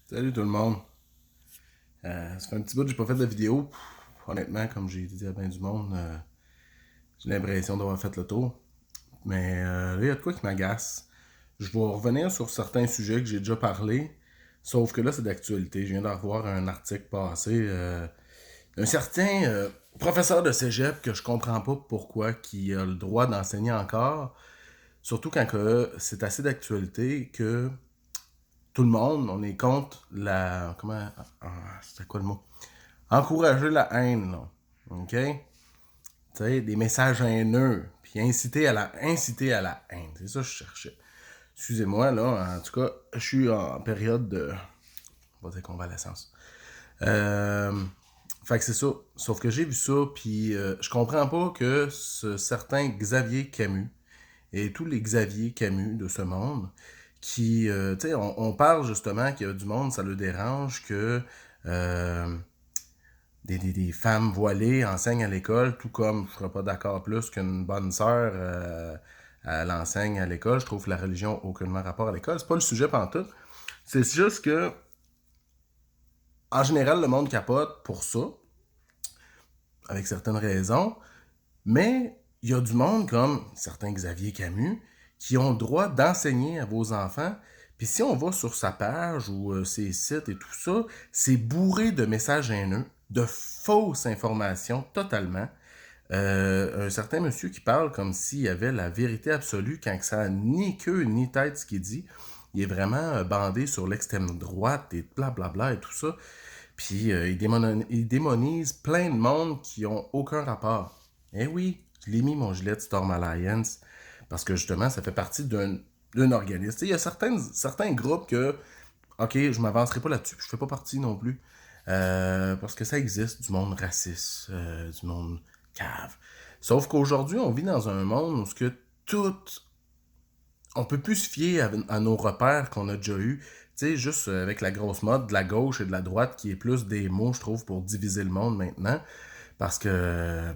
Salut tout le monde. Ça fait un petit bout que j'ai pas fait de vidéo. Honnêtement, comme j'ai dit à bien du monde, j'ai l'impression d'avoir fait le tour. Mais là, il y a de quoi qui m'agace. Je vais revenir sur certains sujets que j'ai déjà parlé, sauf que là, c'est d'actualité. Je viens de revoir un article passé d'un certain professeur de cégep que je comprends pas pourquoi qui a le droit d'enseigner encore, surtout quand c'est assez d'actualité que tout le monde, on est contre la... Comment... c'était quoi le mot? Encourager la haine, là. OK? Tu sais, des messages haineux. Puis inciter à la haine. C'est ça que je cherchais. Excusez-moi, là. En tout cas, je suis en période de... On va dire convalescence. Euh... Fait que c'est ça. Sauf que j'ai vu ça, puis je comprends pas que ce certain Xavier Camus et tous les Xavier Camus de ce monde qui, tu sais, on parle justement qu'il y a du monde, ça le dérange que euh, des femmes voilées enseignent à l'école, tout comme je ne serais pas d'accord plus qu'une bonne sœur elle enseigne à l'école. Je trouve que la religion n'a aucunement rapport à l'école. C'est pas le sujet pantoute. C'est juste que, en général, le monde capote pour ça, avec certaines raisons, mais il y a du monde comme certains Xavier Camus qui ont le droit d'enseigner à vos enfants. Puis si on va sur sa page ou ses sites et tout ça, c'est bourré de messages haineux, de fausses informations totalement. Un certain monsieur qui parle comme s'il y avait la vérité absolue quand ça n'a ni queue ni tête ce qu'il dit. Il est vraiment bandé sur l'extrême droite et blablabla et tout ça. Puis il démonise plein de monde qui ont aucun rapport. Eh oui, je l'ai mis mon gilet de Storm Alliance parce que justement, ça fait partie d'un organisme. Il y a certains groupes que, ok, je m'avancerai pas là-dessus, je fais pas partie non plus. Parce que ça existe, du monde raciste, du monde cave. Sauf qu'aujourd'hui, on vit dans un monde où ce que tout on peut plus se fier à nos repères qu'on a déjà eus. Tu sais, juste avec la grosse mode de la gauche et de la droite qui est plus des mots, je trouve, pour diviser le monde maintenant. Parce que,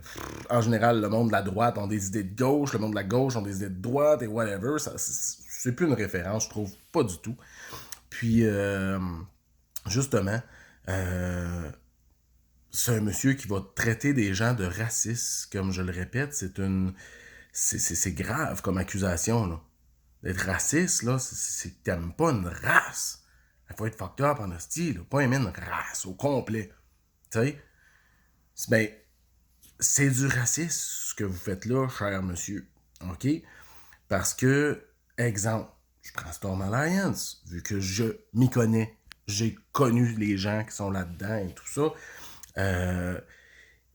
en général, le monde de la droite ont des idées de gauche, le monde de la gauche ont des idées de droite et whatever. C'est plus une référence, je trouve, pas du tout. Puis, justement, euh, c'est un monsieur qui va traiter des gens de racistes, comme je le répète, c'est grave comme accusation, là. D'être raciste, là, c'est que t'aimes pas une race. Il faut être fucked up en hostie, là. Pas aimer une race au complet. Tu sais? Ben, c'est du racisme ce que vous faites là, cher monsieur. OK? Parce que, exemple, je prends Storm Alliance, vu que je m'y connais. J'ai connu les gens qui sont là-dedans et tout ça.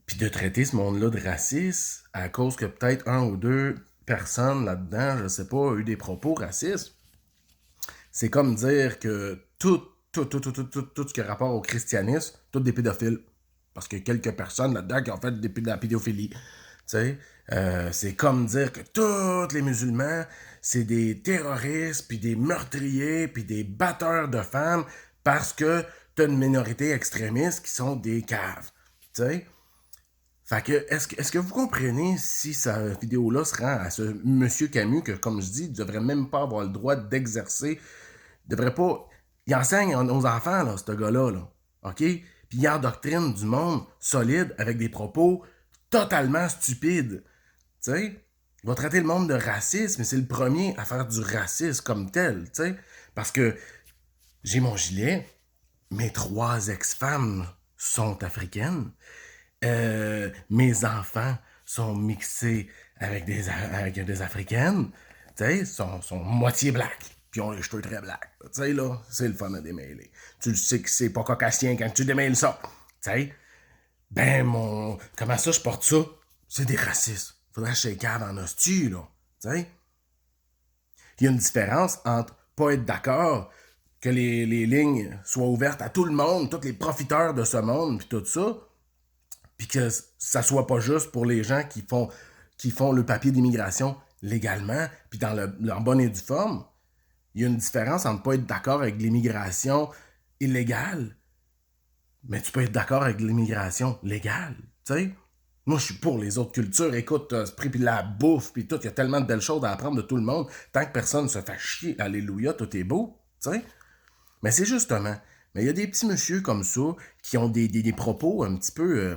Puis de traiter ce monde-là de raciste à cause que peut-être un ou deux personnes là-dedans, je sais pas, ont eu des propos racistes. C'est comme dire que tout ce qui a rapport au christianisme, tous des pédophiles. Parce qu'il y a quelques personnes là-dedans qui ont fait de la pédophilie. Tu sais, c'est comme dire que tous les musulmans, c'est des terroristes, puis des meurtriers, puis des batteurs de femmes, parce que t'as une minorité extrémiste qui sont des caves. Tu sais? Fait que, est-ce que vous comprenez si cette vidéo-là se rend à ce monsieur Camus que, comme je dis, ne devrait même pas avoir le droit d'exercer, devrait pas... Il enseigne aux enfants, là, ce gars-là, là. OK? Puis il endoctrine du monde solide avec des propos totalement stupides. Tu sais? Il va traiter le monde de raciste, mais c'est le premier à faire du racisme comme tel, tu sais? Parce que j'ai mon gilet, mes trois ex-femmes sont africaines. Mes enfants sont mixés avec des Africaines, tu sais, sont moitié black, puis ont les cheveux très black. Tu sais, là, c'est le fun à démêler. Tu le sais que c'est pas caucasien quand tu démêles ça. Tu sais, ben, comment ça je porte ça? C'est des racistes. Faudrait que je cave en hostie, là. Tu sais, il y a une différence entre pas être d'accord que les lignes soient ouvertes à tout le monde, tous les profiteurs de ce monde, puis tout ça, puis que ça soit pas juste pour les gens qui font le papier d'immigration légalement, puis en bonne et due forme. Il y a une différence entre pas être d'accord avec l'immigration illégale, mais tu peux être d'accord avec l'immigration légale, tu sais. Moi, je suis pour les autres cultures. Écoute, ce prix, puis la bouffe, puis tout, il y a tellement de belles choses à apprendre de tout le monde. Tant que personne se fait chier, alléluia, tout est beau, tu sais. Mais c'est justement, Mais il y a des petits messieurs comme ça qui ont des propos un petit peu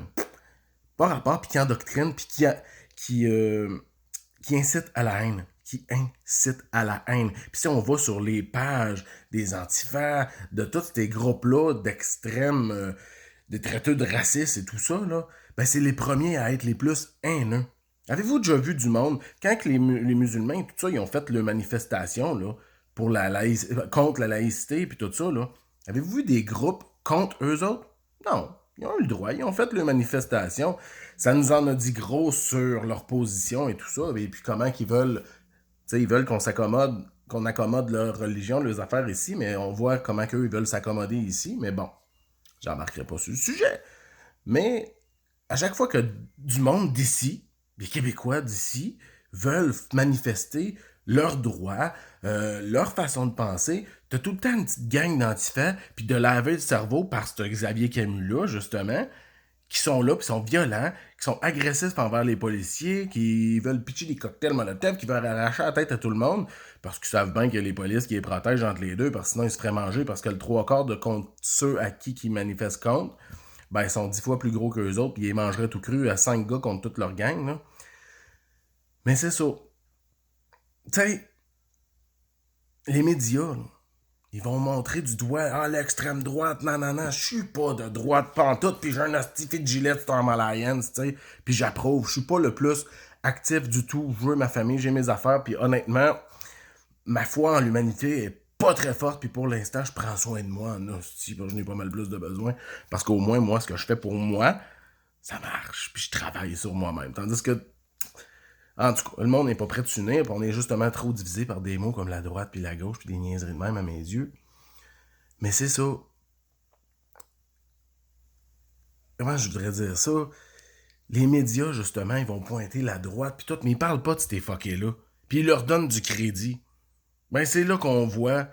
pas rapport, puis qui endoctrinent, puis qui incitent à la haine. Qui incitent à la haine. Puis si on va sur les pages des antifas, de tous ces groupes-là d'extrêmes, des traiteurs de racistes et tout ça, là, ben c'est les premiers à être les plus haineux. Avez-vous déjà vu du monde, quand que les musulmans et tout ça, ils ont fait leur manifestation là, pour contre la laïcité et tout ça, là, avez-vous vu des groupes contre eux autres? Non. Ils ont eu le droit, ils ont fait leur manifestation. Ça nous en a dit gros sur leur position et tout ça, et puis comment qu'ils veulent, tu sais, ils veulent qu'on accommode leur religion, leurs affaires ici, mais on voit comment qu'eux, ils veulent s'accommoder ici, mais bon, j'embarquerai pas sur le sujet. Mais à chaque fois que du monde d'ici, des Québécois d'ici, veulent manifester leurs droits, leur façon de penser, t'as tout le temps une petite gang d'antifas, puis de laver le cerveau par ce Xavier Camus-là, justement, qui sont là, puis sont violents, qui sont agressifs envers les policiers, qui veulent pitcher des cocktails Molotov, qui veulent arracher la tête à tout le monde, parce qu'ils savent bien qu'il y a les polices qui les protègent entre les deux, parce que sinon ils se feraient manger, parce que le 3/4 de contre ceux à qui ils manifestent contre, ben ils sont 10 fois plus gros qu'eux autres, puis ils les mangeraient tout cru à 5 gars contre toute leur gang, là. Mais c'est ça. Tu sais, les médias, là, ils vont montrer du doigt, ah, l'extrême droite, non, non, non, je suis pas de droite pantoute, puis j'ai un astifi de gilet Storm Alliance, tu sais, puis j'approuve, je suis pas le plus actif du tout, je veux ma famille, j'ai mes affaires, puis honnêtement, ma foi en l'humanité est pas très forte, puis pour l'instant, je prends soin de moi en hostie, je n'ai pas mal plus de besoin, parce qu'au moins, moi, ce que je fais pour moi, ça marche, puis je travaille sur moi-même, tandis que en tout cas, le monde n'est pas prêt de s'unir, puis on est justement trop divisé par des mots comme la droite puis la gauche, puis des niaiseries de même à mes yeux. Mais c'est ça. Comment je voudrais dire ça? Les médias, justement, ils vont pointer la droite, puis tout, mais ils parlent pas de ces fuckés-là. Puis ils leur donnent du crédit. Ben, c'est là qu'on voit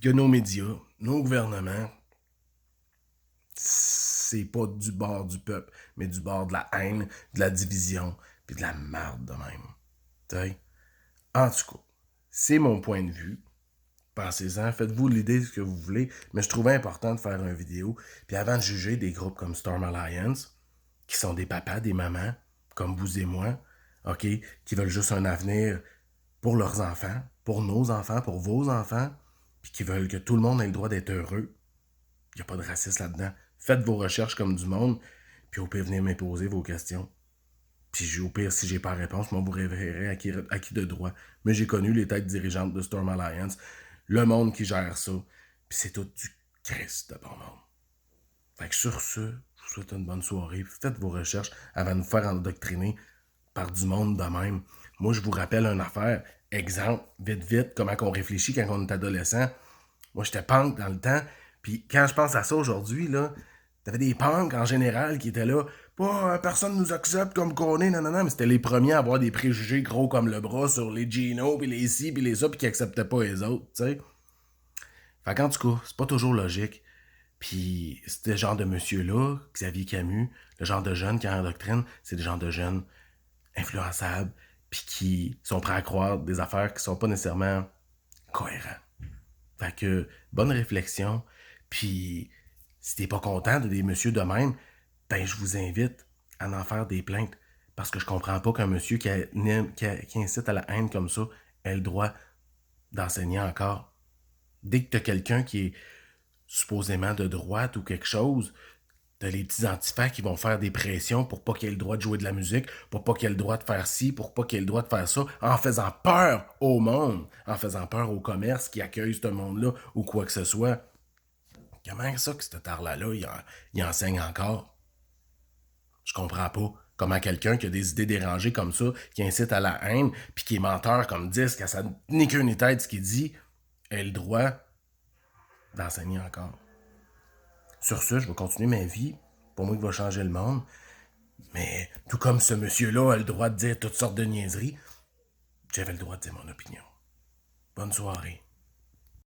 que nos médias, nos gouvernements, c'est pas du bord du peuple, mais du bord de la haine, de la division, puis de la merde de même. T'sais? En tout cas, c'est mon point de vue. Pensez-en, faites-vous l'idée de ce que vous voulez, mais je trouvais important de faire une vidéo. Puis avant de juger des groupes comme Storm Alliance, qui sont des papas, des mamans, comme vous et moi, ok, qui veulent juste un avenir pour leurs enfants, pour nos enfants, pour vos enfants, puis qui veulent que tout le monde ait le droit d'être heureux. Il n'y a pas de racisme là-dedans. Faites vos recherches comme du monde, puis au pire, venez me poser vos questions. Puis au pire, si j'ai pas réponse, moi, vous révérerez à qui de droit. Mais j'ai connu les têtes dirigeantes de Storm Alliance, le monde qui gère ça, puis c'est tout du Christ de bon monde. Fait que sur ce, je vous souhaite une bonne soirée. Faites vos recherches avant de vous faire endoctriner par du monde de même. Moi, je vous rappelle une affaire. Exemple, vite, comment on réfléchit quand on est adolescent. Moi, j'étais punk dans le temps, puis quand je pense à ça aujourd'hui, là, t'avais des punks en général qui étaient là. Personne nous accepte comme qu'on est, non, mais c'était les premiers à avoir des préjugés gros comme le bras sur les Gino, puis les ci, puis les ça, puis qui acceptaient pas les autres, tu sais. Fait qu'en tout cas, c'est pas toujours logique. Puis, ce genre de monsieur-là, Xavier Camus, le genre de jeunes qui endoctrine, c'est des genres de jeunes influençables, puis qui sont prêts à croire des affaires qui sont pas nécessairement cohérentes. Fait que, bonne réflexion, puis si t'es pas content de des messieurs de même, ben je vous invite à en faire des plaintes. Parce que je comprends pas qu'un monsieur qui incite à la haine comme ça ait le droit d'enseigner encore. Dès que t'as quelqu'un qui est supposément de droite ou quelque chose, t'as les petits antifas qui vont faire des pressions pour pas qu'il ait le droit de jouer de la musique, pour pas qu'il ait le droit de faire ci, pour pas qu'il ait le droit de faire ça, en faisant peur au monde, en faisant peur au commerce qui accueille ce monde-là ou quoi que ce soit. Comment ça que cet art-là, il enseigne encore? Je comprends pas. Comment quelqu'un qui a des idées dérangées comme ça, qui incite à la haine, puis qui est menteur comme disque, à ça ni queue ni tête ce qu'il dit, a le droit d'enseigner encore. Sur ce, je vais continuer ma vie. Pour moi, qui va changer le monde. Mais tout comme ce monsieur-là a le droit de dire toutes sortes de niaiseries, j'avais le droit de dire mon opinion. Bonne soirée.